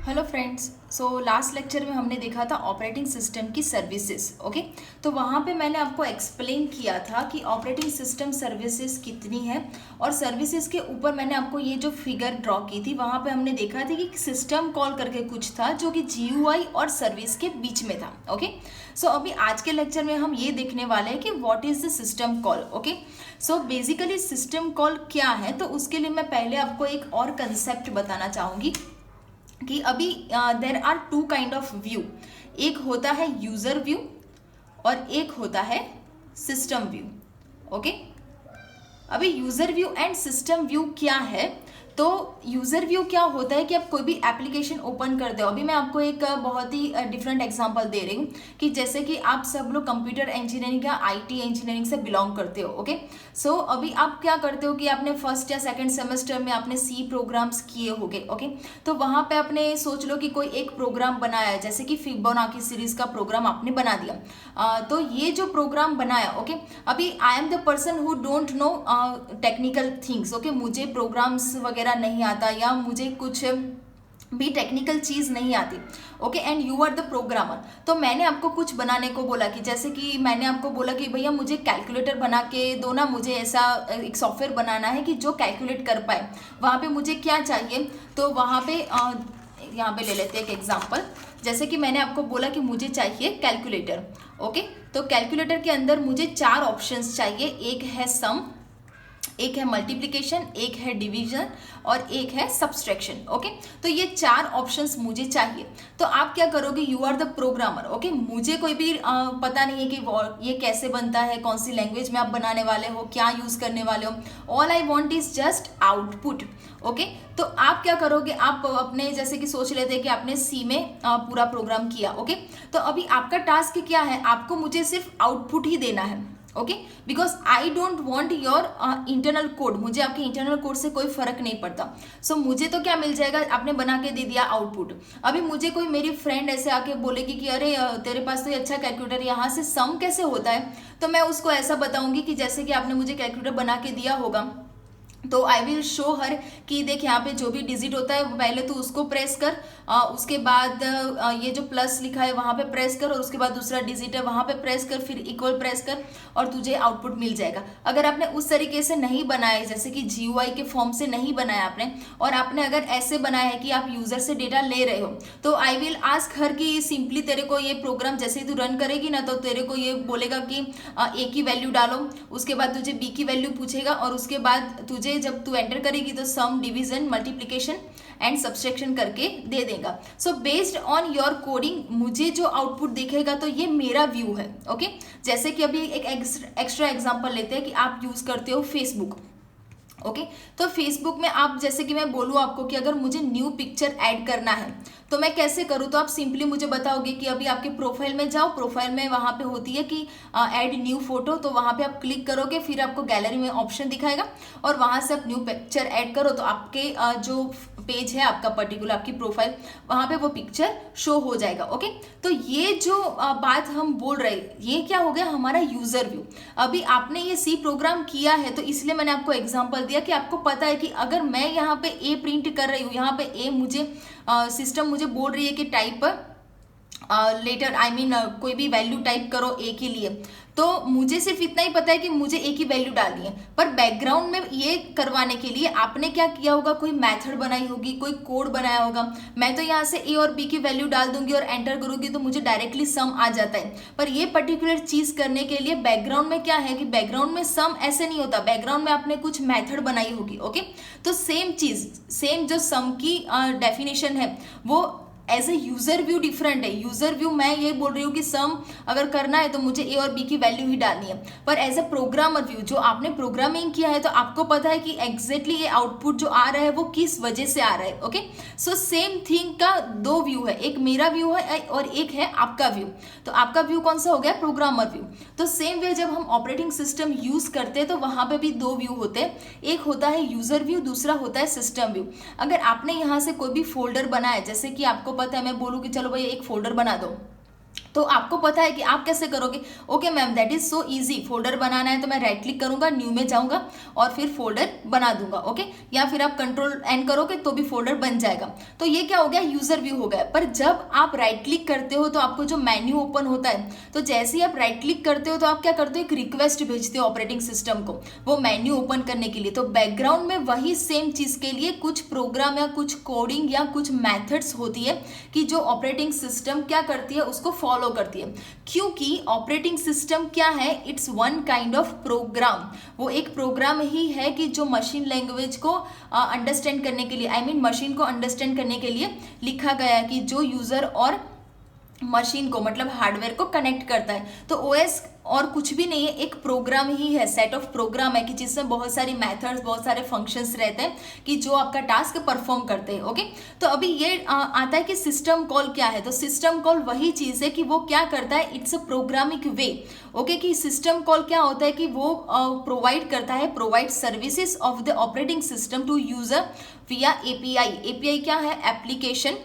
Hello friends. So last lecture में हमने देखा था ऑपरेटिंग सिस्टम की सर्विसेज। ओके, तो वहाँ पे मैंने आपको एक्सप्लेन किया था कि ऑपरेटिंग सिस्टम सर्विसेज कितनी है, और सर्विसेज के ऊपर मैंने आपको ये जो फिगर ड्रॉ की थी वहाँ पे हमने देखा था कि सिस्टम कॉल करके कुछ था जो कि जीयूआई और सर्विस के बीच में था। ओके, सो अभी आज के लेक्चर में हम ये देखने वाले हैं कि what is the system call. Okay, so basically system call क्या है, तो उसके लिए मैं पहले आपको एक और कंसेप्ट बताना चाहूँगी कि अभी there are two kind of view. एक होता है यूजर व्यू और एक होता है सिस्टम व्यू। ओके, अभी user view and system view क्या है, तो यूजर व्यू क्या होता है कि आप कोई भी एप्लीकेशन ओपन करते हो। अभी मैं आपको एक बहुत ही डिफरेंट एग्जांपल दे रही हूँ कि जैसे कि आप सब लोग कंप्यूटर इंजीनियरिंग या आईटी इंजीनियरिंग से बिलोंग करते हो। ओके, सो अभी आप क्या करते हो कि आपने फर्स्ट या सेकंड सेमेस्टर में आपने सी प्रोग्राम्स किए होंगे। ओके, तो वहाँ पे आपने सोच लो कि कोई एक प्रोग्राम बनाया है, जैसे कि फिबोनाची सीरीज का प्रोग्राम आपने बना दिया। तो ये जो प्रोग्राम बनाया, ओके, अभी I am the person who don't know technical things. Okay, मुझे प्रोग्राम्स वगैरह नहीं आता या मुझे कुछ भी टेक्निकल चीज नहीं आती। Okay, and you are the programmer. तो मैंने आपको कुछ बनाने को बोला कि जैसे कि मैंने आपको बोला कि भैया मुझे कैलकुलेटर बना के दो ना, मुझे ऐसा एक सॉफ्टवेयर बनाना है कि जो कैलकुलेट कर पाए। वहाँ पे मुझे क्या चाहिए, तो वहाँ पे यहाँ पे ले लेते हैं एक एग्जांपल। जैसे कि मैंने आपको बोला कि मुझे चाहिए कैलकुलेटर। ओके, तो कैलकुलेटर के अंदर मुझे 4 ऑप्शंस चाहिए। एक है सम, एक है मल्टीप्लिकेशन, एक है डिवीजन और एक है सब्सट्रैक्शन। ओके, तो ये 4 ऑप्शंस मुझे चाहिए। तो आप क्या करोगे, you are the programmer. Okay, मुझे कोई भी पता नहीं है कि ये कैसे बनता है, कौन सी लैंग्वेज में आप बनाने वाले हो, क्या यूज करने वाले हो। All I want is just output. Okay, तो आप क्या करोगे, आप अपने जैसे कि सोच लेते हैं कि आपने सी में पूरा प्रोग्राम किया। ओके, तो अभी आपका टास्क क्या है, आपको मुझे सिर्फ आउटपुट ही देना है। Okay, because I don't want your internal code, मुझे आपके इंटरनल कोड से कोई फर्क नहीं पड़ता। सो मुझे तो क्या मिल जाएगा, आपने बना के दे दिया आउटपुट। अभी मुझे कोई मेरी फ्रेंड ऐसे आके बोलेगी कि अरे तेरे पास तो ये अच्छा कैलकुलेटर, यहाँ से सम कैसे होता है, तो मैं उसको ऐसा बताऊंगी कि जैसे कि आपने मुझे कैलकुलेटर बना के दिया होगा, तो आई विल शो हर कि देख यहाँ पे जो भी डिजिट होता है पहले तो उसको प्रेस कर, उसके बाद ये जो प्लस लिखा है वहाँ पे प्रेस कर, और उसके बाद दूसरा डिजिट है वहाँ पे प्रेस कर, फिर इक्वल प्रेस कर और तुझे आउटपुट मिल जाएगा। अगर आपने उस तरीके से नहीं बनाया, जैसे कि जीयूआई के फॉर्म से नहीं बनाया आपने, और आपने अगर ऐसे बनाया है कि आप यूजर से डेटा ले रहे हो, तो आई विल आस्क हर कि सिंपली तेरे को ये प्रोग्राम जैसे ही तू रन करेगी ना, तो तेरे को ये बोलेगा कि ए की वैल्यू डालो, उसके बाद तुझे बी की वैल्यू पूछेगा, और उसके बाद तुझे जब तू एंटर करेगी तो सम, डिवीजन, मल्टीप्लिकेशन एंड सब्सट्रैक्शन करके दे देगा। So based on your coding मुझे जो आउटपुट दिखेगा, तो ये मेरा व्यू है। ओके, जैसे कि अभी एक एक्स्ट्रा एग्जांपल लेते हैं कि आप यूज करते हो फेसबुक। ओके, तो फेसबुक में आप जैसे कि मैं बोलूँ आपको कि अगर मुझे न्यू पिक्चर ऐड करना है तो मैं कैसे करूँ, तो आप सिंपली मुझे बताओगे कि अभी आपके प्रोफाइल में जाओ, प्रोफाइल में वहाँ पे होती है कि ऐड न्यू फोटो, तो वहाँ पे आप क्लिक करोगे, फिर आपको गैलरी में ऑप्शन दिखाएगा और वहाँ से आप न्यू पिक्चर ऐड करो, तो आपके जो पेज है आपका पर्टिकुलर, आपकी प्रोफाइल, वहाँ पे वो पिक्चर शो हो जाएगा। ओके, तो ये जो बात हम बोल रहे हैं, ये क्या हो गया, हमारा यूजर व्यू। अभी आपने ये सी प्रोग्राम किया है, तो इसलिए मैंने आपको एग्जांपल दिया कि आपको पता है कि अगर मैं यहाँ पे ए प्रिंट कर रही हूँ, यहाँ पे ए मुझे सिस्टम मुझे बोल रही है कि टाइप लेटर, आई मीन कोई भी वैल्यू टाइप करो ए के लिए, तो मुझे सिर्फ इतना ही पता है कि मुझे ए की वैल्यू डालनी है। पर बैकग्राउंड में ये करवाने के लिए आपने क्या किया होगा, कोई मेथड बनाई होगी, कोई कोड बनाया होगा। मैं तो यहाँ से ए और बी की वैल्यू डाल दूंगी और एंटर करूंगी तो मुझे डायरेक्टली सम आ जाता है। पर ये पर्टिकुलर चीज करने के लिए बैकग्राउंड में क्या है कि बैकग्राउंड में सम ऐसे नहीं होता, बैकग्राउंड में आपने कुछ मेथड बनाई होगी। ओके, तो सेम चीज, सेम जो सम की डेफिनेशन है वो as a user view different है। यूजर व्यू मैं ये बोल रही हूँ कि सम अगर करना है तो मुझे ए और बी की वैल्यू ही डालनी है, पर एज ए प्रोग्रामर व्यू, जो आपने प्रोग्रामिंग किया है तो आपको पता है कि एग्जैक्टली ये आउटपुट जो आ रहा है वो किस वजह से आ रहा है। ओके, सो सेम थिंग का 2 व्यू है, एक मेरा व्यू है और एक है आपका व्यू। तो आपका व्यू कौन सा हो गया, प्रोग्रामर व्यू। तो सेम वे जब हम ऑपरेटिंग सिस्टम यूज करते हैं तो वहां पे भी 2 व्यू होते हैं, एक होता है यूजर व्यू, दूसरा होता है सिस्टम व्यू। अगर आपने यहाँ से कोई भी फोल्डर बनाया, जैसे कि आपको पता है मैं बोलूँ कि चलो भाई एक फोल्डर बना दो, तो आपको पता है कि आप कैसे करोगे। Okay ma'am, that is so easy. Folder बनाना है तो मैं राइट क्लिक करूंगा, न्यू में जाऊंगा और फिर फोल्डर बना दूंगा। ओके, या फिर आप कंट्रोल एन करोगे तो भी फोल्डर बन जाएगा। तो ये क्या हो गया, यूजर व्यू हो गया। पर जब आप राइट क्लिक करते हो तो आपको जो मेन्यू ओपन होता है, तो जैसे ही आप राइट क्लिक करते हो तो आप क्या करते हो, एक रिक्वेस्ट भेजते हो ऑपरेटिंग सिस्टम को वो मेन्यू ओपन करने के लिए। तो बैकग्राउंड में वही सेम चीज के लिए कुछ प्रोग्राम या कुछ कोडिंग या कुछ मेथड्स होती है कि जो ऑपरेटिंग सिस्टम क्या करती है, उसको फॉलो करती है। क्योंकि ऑपरेटिंग सिस्टम क्या है, it's one kind of program. वो एक प्रोग्राम ही है कि जो मशीन लैंग्वेज को अंडरस्टैंड करने के लिए, आई मीन मशीन को अंडरस्टैंड करने के लिए लिखा गया है, कि जो यूजर और मशीन को मतलब हार्डवेयर को कनेक्ट करता है। तो ओएस और कुछ भी नहीं है, एक प्रोग्राम ही है, सेट ऑफ प्रोग्राम है कि जिसमें बहुत सारी मेथड्स, बहुत सारे फंक्शंस रहते हैं कि जो आपका टास्क परफॉर्म करते हैं। ओके, तो अभी ये आता है कि सिस्टम कॉल क्या है। तो सिस्टम कॉल वही चीज है कि वो क्या करता है, it's a programmatic way. Okay, कि सिस्टम कॉल क्या होता है कि वो प्रोवाइड करता है, provide services of the operating system to user via API. API क्या है, एप्लीकेशन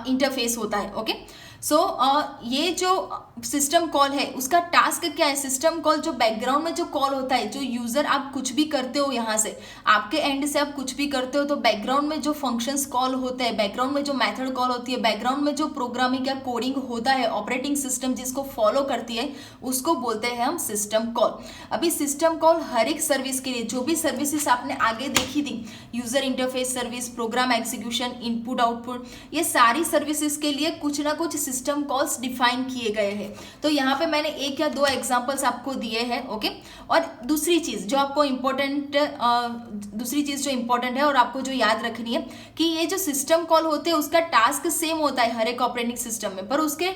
इंटरफेस होता है। ओके, सो ये जो सिस्टम कॉल है उसका टास्क क्या है, सिस्टम कॉल जो बैकग्राउंड में जो कॉल होता है, जो यूजर आप कुछ भी करते हो, यहाँ से आपके एंड से आप कुछ भी करते हो तो बैकग्राउंड में जो फंक्शंस कॉल होते हैं, बैकग्राउंड में जो मेथड कॉल होती है, बैकग्राउंड में जो प्रोग्रामिंग या कोडिंग होता है, ऑपरेटिंग सिस्टम जिसको फॉलो करती है, उसको बोलते हैं हम सिस्टम कॉल। अभी सिस्टम कॉल हर एक सर्विस के लिए, जो भी सर्विसेज आपने आगे देखी थी, user interface service, program execution, input output, ये सारी सर्विसेज के लिए कुछ ना कुछ सिस्टम कॉल्स डिफाइन किए गए हैं। तो यहाँ पे मैंने एक या दो एग्जांपल्स आपको दिए हैं। ओके, और दूसरी चीज जो आपको इम्पोर्टेंट है और आपको जो याद रखनी है कि ये जो सिस्टम कॉल होते हैं उसका टास्क सेम होता है हर एक ऑपरेटिंग सिस्टम में, पर उसके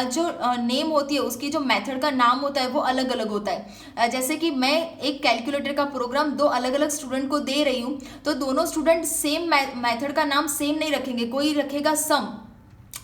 जो नेम होती है, उसकी जो मेथड का नाम होता है वो अलग अलग होता है। जैसे कि मैं एक कैलकुलेटर का प्रोग्राम दो अलग अलग स्टूडेंट को दे रही हूँ, तो दोनों स्टूडेंट सेम मेथड का नाम सेम नहीं रखेंगे, कोई रखेगा सम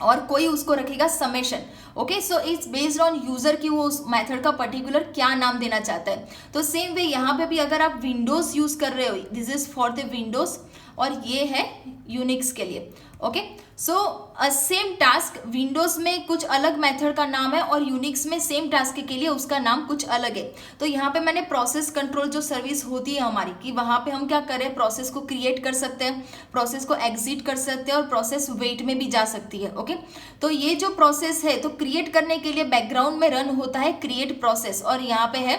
और कोई उसको रखेगा summation. Okay, so it's based on user की वो उस मेथड का पर्टिकुलर क्या नाम देना चाहता है। तो सेम वे यहाँ पे भी अगर आप विंडोज यूज कर रहे हो, this is for the Windows और ये है यूनिक्स के लिए। Okay, so same task, Windows में कुछ अलग मेथड का नाम है और यूनिक्स में सेम टास्क के लिए उसका नाम कुछ अलग है। तो यहाँ पे मैंने प्रोसेस कंट्रोल जो सर्विस होती है हमारी, कि वहाँ पे हम क्या करें, प्रोसेस को क्रिएट कर सकते हैं, प्रोसेस को एग्जिट कर सकते हैं और प्रोसेस वेट में भी जा सकती है। ओके, तो ये जो प्रोसेस है, तो क्रिएट करने के लिए बैकग्राउंड में रन होता है क्रिएट प्रोसेस, और यहाँ पे है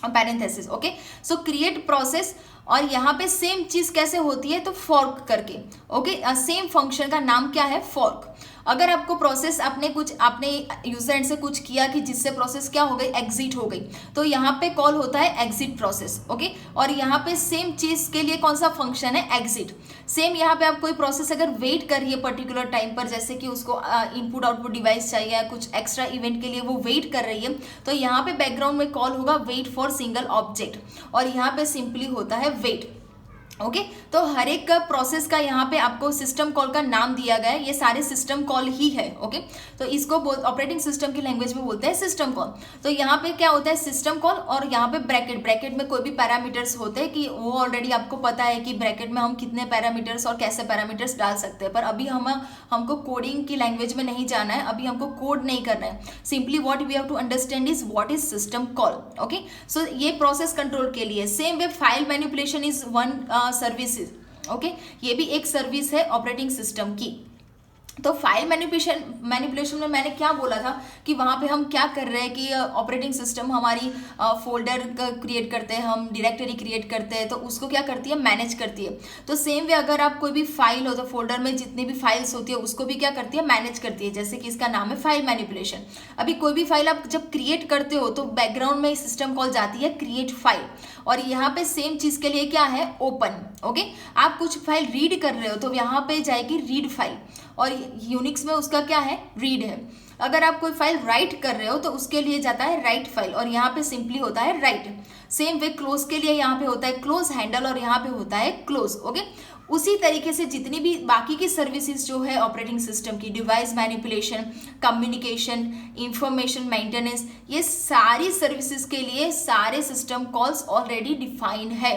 पैरेंथेसिस। ओके, सो क्रिएट प्रोसेस, और यहाँ पे सेम चीज कैसे होती है, तो फॉर्क करके। ओके, सेम फंक्शन का नाम क्या है, फॉर्क। अगर आपको प्रोसेस आपने यूजर एंड से कुछ किया कि जिससे प्रोसेस क्या हो गई, एग्जिट हो गई, तो यहाँ पे कॉल होता है एग्जिट प्रोसेस। ओके, और यहाँ पे सेम चीज के लिए कौन सा फंक्शन है, एग्जिट। सेम यहाँ पे आप कोई प्रोसेस अगर वेट कर रही है पर्टिकुलर टाइम पर, जैसे कि उसको इनपुट आउटपुट डिवाइस चाहिए या कुछ एक्स्ट्रा इवेंट के लिए वो वेट कर रही है, तो यहाँ पे बैकग्राउंड में कॉल होगा वेट फॉर सिंगल ऑब्जेक्ट, और यहाँ पे सिंपली होता है वेट। ओके, तो हर एक प्रोसेस का यहाँ पे आपको सिस्टम कॉल का नाम दिया गया है, ये सारे सिस्टम कॉल ही है। ओके, तो इसको ऑपरेटिंग सिस्टम की लैंग्वेज में बोलते हैं सिस्टम कॉल। तो यहाँ पे क्या होता है, सिस्टम कॉल, और यहाँ पे ब्रैकेट में कोई भी पैरामीटर्स होते हैं कि वो ऑलरेडी आपको पता है कि ब्रैकेट में हम कितने पैरामीटर्स और कैसे पैरामीटर्स डाल सकते हैं। पर अभी हमको कोडिंग की लैंग्वेज में नहीं जाना है, अभी हमको कोड नहीं करना है, simply what we have to understand is what is system call. Okay, so ये प्रोसेस कंट्रोल के लिए। Same way file manipulation is one services. Okay, ये भी एक सर्विस है ऑपरेटिंग सिस्टम की। तो फाइल मैनिपुलेशन में मैंने क्या बोला था कि वहाँ पे हम क्या कर रहे हैं कि ऑपरेटिंग सिस्टम हमारी फोल्डर क्रिएट करते हैं, हम डायरेक्टरी क्रिएट करते हैं, तो उसको क्या करती है, मैनेज करती है। तो सेम वे अगर आप कोई भी फाइल हो तो फोल्डर में जितनी भी फाइल्स होती है उसको भी क्या करती है, मैनेज करती है, जैसे कि इसका नाम है फाइल मैनिपुलेशन। अभी कोई भी फाइल आप जब क्रिएट करते हो तो बैकग्राउंड में सिस्टम कॉल जाती है क्रिएट फाइल, और यहाँ पे सेम चीज के लिए क्या है, ओपन। ओके, आप कुछ फाइल रीड कर रहे हो तो यहाँ पे जाएगी रीड फाइल, और यूनिक्स में उसका क्या है, रीड है। अगर आप कोई फाइल राइट कर रहे हो तो उसके लिए जाता है राइट फाइल, और यहाँ पे सिंपली होता है राइट। सेम वे क्लोज के लिए यहाँ पे होता है क्लोज हैंडल, और यहाँ पे होता है क्लोज। ओके, उसी तरीके से जितनी भी बाकी की सर्विसेज जो है ऑपरेटिंग सिस्टम की, device manipulation, communication, information maintenance, ये सारी सर्विसेज के लिए सारे सिस्टम कॉल्स ऑलरेडी डिफाइंड है।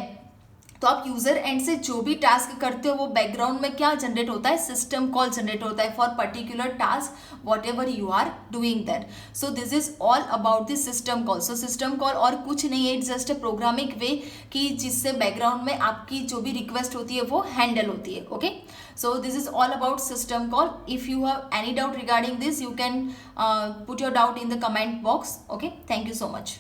तो आप यूजर एंड से जो भी टास्क करते हो वो बैकग्राउंड में क्या जनरेट होता है, सिस्टम कॉल जनरेट होता है for particular task whatever you are doing that. So this is all about this system call. So system call और कुछ नहीं है, it's just a programming way कि जिससे बैकग्राउंड में आपकी जो भी रिक्वेस्ट होती है वो हैंडल होती है. Okay, so this is all about system call. If you have any doubt regarding this, you can put your doubt in the comment box. Okay, thank you so much.